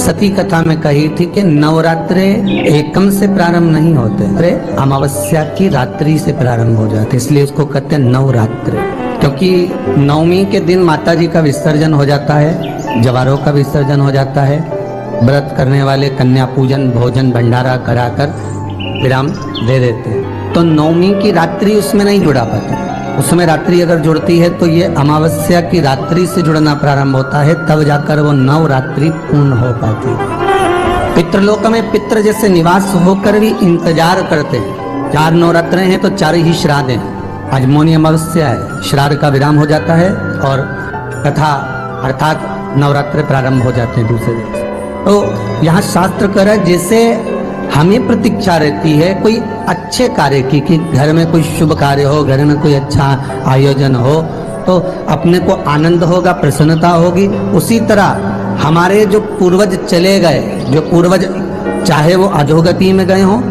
सती कथा में कही थी कि नवरात्रे एकम से प्रारंभ नहीं होते, अरे अमावस्या की रात्रि से प्रारंभ हो जाते, इसलिए उसको कहते हैं नवरात्रे। क्योंकि नवमी के दिन माता जी का विसर्जन हो जाता है, जवारों का विसर्जन हो जाता है, व्रत करने वाले कन्या पूजन भोजन भंडारा कराकर विराम दे देते हैं। तो नवमी की रात्रि उसमें नहीं जुड़ा पाती, उसमें रात्रि अगर जुड़ती है तो ये अमावस्या की रात्रि से जुड़ना प्रारंभ होता है, तब जाकर वो नवरात्रि पूर्ण हो पाती है। पितृलोक में पितृ जैसे निवास होकर भी इंतजार करते हैं। 4 नवरात्रे हैं तो 4 ही श्राद्ध हैं। आज मौनी अमावस्या है, श्राद्ध का विराम हो जाता है और कथा अर्थात नवरात्रे प्रारंभ हो जाते हैं दूसरे दिन। तो यहाँ शास्त्र कह रहा है जैसे हमें प्रतीक्षा रहती है कोई अच्छे कार्य की, कि घर में कोई शुभ कार्य हो, घर में कोई अच्छा आयोजन हो तो अपने को आनंद होगा, प्रसन्नता होगी। उसी तरह हमारे जो पूर्वज चले गए, जो पूर्वज चाहे वो अधोगति में गए हों,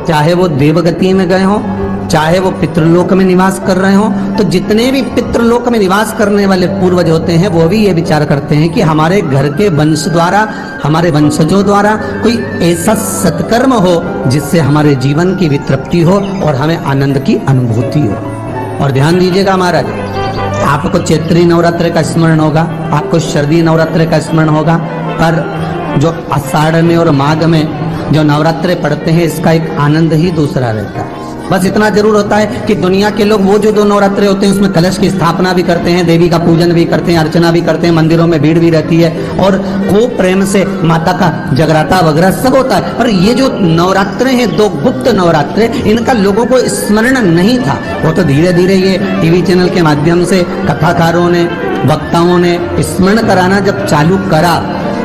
चाहे वो देवगति में गए हों, चाहे वो पितृलोक में निवास कर रहे हो, तो जितने भी पितृलोक में निवास करने वाले पूर्वज होते हैं वो भी ये विचार करते हैं कि हमारे घर के वंश द्वारा, हमारे वंशजों द्वारा कोई ऐसा सत्कर्म हो जिससे हमारे जीवन की वितृप्ति हो और हमें आनंद की अनुभूति हो। और ध्यान दीजिएगा महाराज, आपको चैत्री नवरात्र का स्मरण होगा, आपको शरदी नवरात्र का स्मरण होगा, पर जो आषाढ़ में और माघ में जो नवरात्रे पढ़ते हैं इसका एक आनंद ही दूसरा रहता है। बस इतना जरूर होता है कि दुनिया के लोग वो जो 2 नवरात्रे होते हैं उसमें कलश की स्थापना भी करते हैं, देवी का पूजन भी करते हैं, अर्चना भी करते हैं, मंदिरों में भीड़ भी रहती है और खूब प्रेम से माता का जगराता वगैरह सब होता है। पर ये जो नवरात्रे हैं 2 गुप्त नवरात्रे, इनका लोगों को स्मरण नहीं था। वो तो धीरे धीरे ये टीवी चैनल के माध्यम से कथाकारों ने, वक्ताओं ने स्मरण कराना जब चालू करा,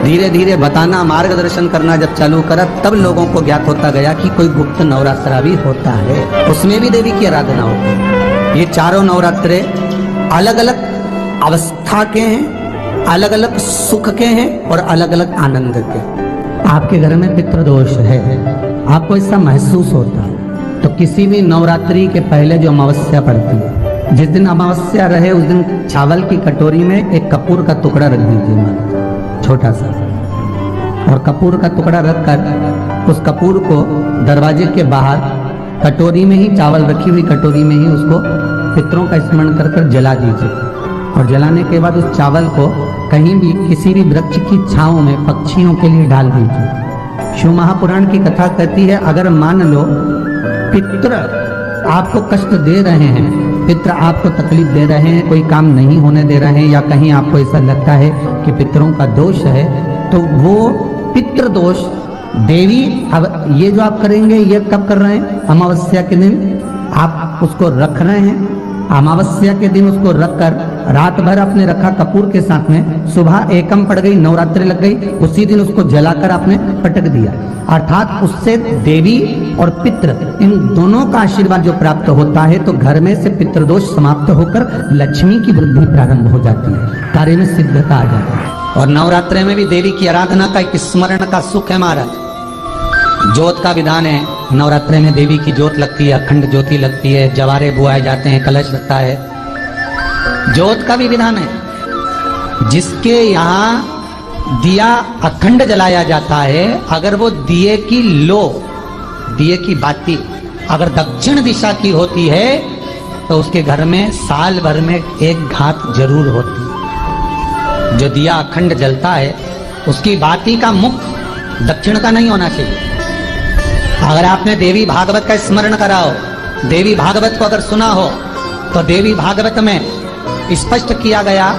धीरे धीरे बताना, मार्गदर्शन करना जब चालू करा, तब लोगों को ज्ञात होता गया कि कोई गुप्त नवरात्रा भी होता है, उसमें भी देवी की आराधना होती है। ये 4 नवरात्रे अलग अलग अवस्था के हैं, अलग अलग सुख के हैं और अलग अलग आनंद के। आपके घर में पितृदोष है, आपको ऐसा महसूस होता है, तो किसी भी नवरात्रि के पहले जो अमावस्या पड़ती है, जिस दिन अमावस्या रहे उस दिन चावल की कटोरी में एक कपूर का टुकड़ा रख दीजिए, छोटा सा, और कपूर का टुकड़ा रखकर उस कपूर को दरवाजे के बाहर कटोरी में ही, चावल रखी हुई कटोरी में ही उसको पितरों का स्मरण कर कर जला दीजिए। और जलाने के बाद उस चावल को कहीं भी किसी भी वृक्ष की छांव में पक्षियों के लिए डाल दीजिए। शिव महापुराण की कथा कहती है, अगर मान लो पितृ आपको कष्ट दे रहे हैं, पितृ आपको तकलीफ दे रहे हैं, कोई काम नहीं होने दे रहे हैं, या कहीं आपको ऐसा लगता है कि पितरों का दोष है, तो वो पितृ दोष देवी, अब ये जो आप करेंगे ये कब कर रहे हैं? अमावस्या के दिन आप उसको रख रहे हैं। अमावस्या के दिन उसको रखकर रात भर आपने रखा कपूर के साथ में, सुबह एकम पड़ गई, नवरात्रि लग गई, उसी दिन उसको जलाकर आपने पटक दिया। अर्थात उससे देवी और पितृ इन दोनों का आशीर्वाद जो प्राप्त होता है, तो घर में से पितृदोष समाप्त होकर लक्ष्मी की वृद्धि प्रारंभ हो जाती है, कार्य में सिद्धता आ जाती है। और नवरात्रि में भी देवी की आराधना का एक स्मरण का सुख है महाराज। ज्योत का विधान है, नवरात्रि में देवी की ज्योत लगती है, अखंड ज्योति लगती है, जवारे बुआए जाते हैं, कलश लगता है, ज्योत का भी विधान है। जिसके यहाँ दिया अखंड जलाया जाता है, अगर वो दिए की लो, दिए की बाती अगर दक्षिण दिशा की होती है तो उसके घर में साल भर में एक घात जरूर होती है। जो दिया अखंड जलता है उसकी बाती का मुख दक्षिण का नहीं होना चाहिए। अगर आपने देवी भागवत का स्मरण करा हो, देवी भागवत को अगर सुना हो, तो देवी भागवत में स्पष्ट किया गया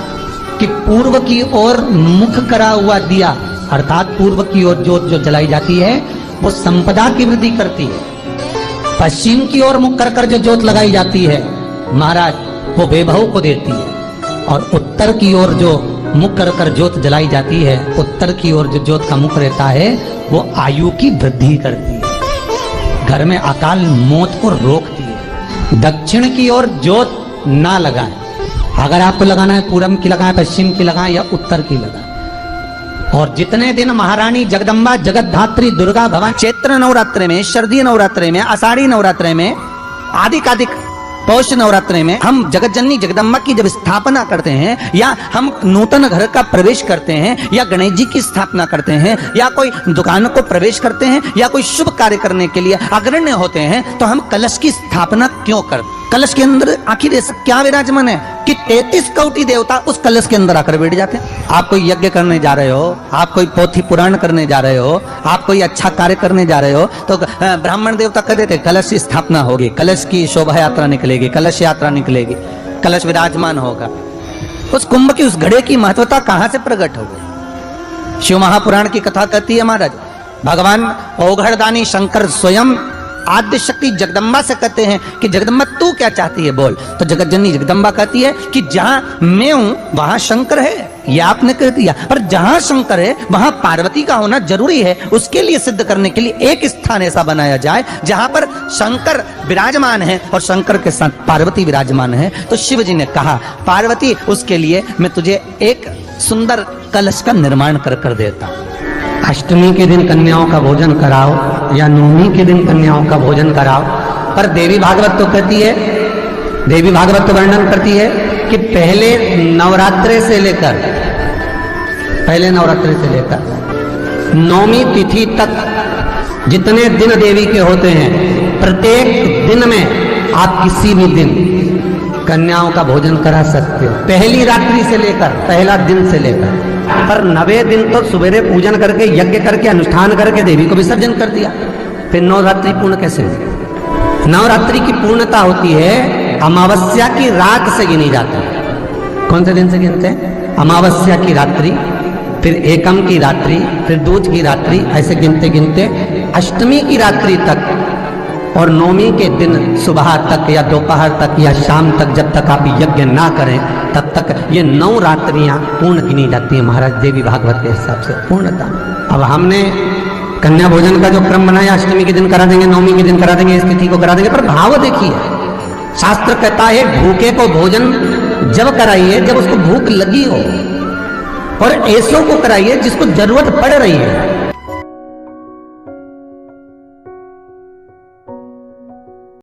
कि पूर्व की ओर मुख करा हुआ दिया, अर्थात पूर्व की ओर ज्योत जो जलाई जाती है वो संपदा की वृद्धि करती है। पश्चिम की ओर मुख कर कर जो ज्योत लगाई जाती है महाराज, वो वैभव को देती है। और उत्तर की ओर जो मुख कर कर ज्योत जलाई जाती है, उत्तर की ओर जो ज्योत का मुख रहता है वो आयु की वृद्धि करती है, घर में अकाल मौत को रोकती है। दक्षिण की ओर ज्योत ना लगाए, अगर आपको लगाना है पूरब की लगाए, पश्चिम की लगाए या उत्तर की लगाए। और जितने दिन महारानी जगदम्बा जगतधात्री दुर्गा भवानी चैत्र नवरात्रे में, शरदीय नवरात्रे में, आषाढ़ी नवरात्रे में आधिकाधिक पौष नवरात्रि में हम जगत जननी जगदम्बा की जब स्थापना करते हैं, या हम नूतन घर का प्रवेश करते हैं, या गणेश जी की स्थापना करते हैं, या कोई दुकान को प्रवेश करते हैं, या कोई शुभ कार्य करने के लिए अग्रण्य होते हैं, तो हम कलश की स्थापना क्यों करते? कलश के अंदर आखिर ऐसा क्या विराजमान है कि 33 कोटि देवता उस कलश के अंदर आकर बैठ जाते हैं। आप कोई यज्ञ करने जा रहे हो, आप कोई पोथी पुराण करने जा रहे हो, आप कोई अच्छा कार्य करने जा रहे हो, तो ब्राह्मण देवता कह देते कलश की स्थापना होगी, कलश की शोभा यात्रा निकलेगी, कलश यात्रा निकलेगी, कलश विराजमान होगा। उस कुंभ की, उस घड़े की महत्वता कहां से प्रकट हो गई? शिव महापुराण की कथा कहती है महाराज, भगवान औघड़दानी शंकर स्वयं आद्य शक्ति जगदम्बा से कहते हैं कि जगदम्बा तू क्या चाहती है बोल। तो जगत जननी जगदम्बा कहती है कि जहां मैं हूं वहां शंकर है, ये आपने कह दिया, पर जहां शंकर है वहां पार्वती का होना जरूरी है। उसके लिए सिद्ध करने के लिए एक स्थान ऐसा बनाया जाए जहां पर शंकर विराजमान है और शंकर के साथ पार्वती विराजमान है। तो शिव जी ने कहा पार्वती, उसके लिए मैं तुझे एक सुंदर कलश का निर्माण कर देता हूं। अष्टमी के दिन कन्याओं का भोजन कराओ या नवमी के दिन कन्याओं का भोजन कराओ। पर देवी भागवत तो कहती है, देवी भागवत तो वर्णन करती है कि पहले नवरात्रि से लेकर नवमी तिथि तक जितने दिन देवी के होते हैं, प्रत्येक दिन में आप किसी भी दिन कन्याओं का भोजन करा सकते हो, पहली रात्रि से लेकर, पहला दिन से लेकर। पर 9वें दिन तो सवेरे पूजन करके, यज्ञ करके, अनुष्ठान करके देवी को विसर्जन कर दिया। फिर नवरात्रि पूर्ण कैसे हुई? नवरात्रि की पूर्णता होती है अमावस्या की रात से गिनी जाती है। कौन से दिन से गिनते हैं? अमावस्या की रात्रि, फिर एकम की रात्रि, फिर दूज की रात्रि, ऐसे गिनते गिनते अष्टमी की रात्रि तक और नवमी के दिन सुबह तक या दोपहर तक या शाम तक, जब तक आप यज्ञ ना करें तब तक ये 9 रात्रियां पूर्ण गिनी जाती है महाराज देवी भागवत के हिसाब से पूर्णता। अब हमने कन्या भोजन का जो क्रम बनाया, अष्टमी के दिन करा देंगे, नवमी के दिन करा देंगे, इस तिथि को करा देंगे, पर भाव देखिए, शास्त्र कहता है भूखे को भोजन जब कराइए जब उसको भूख लगी हो, और ऐसों को कराइए जिसको जरूरत पड़ रही है।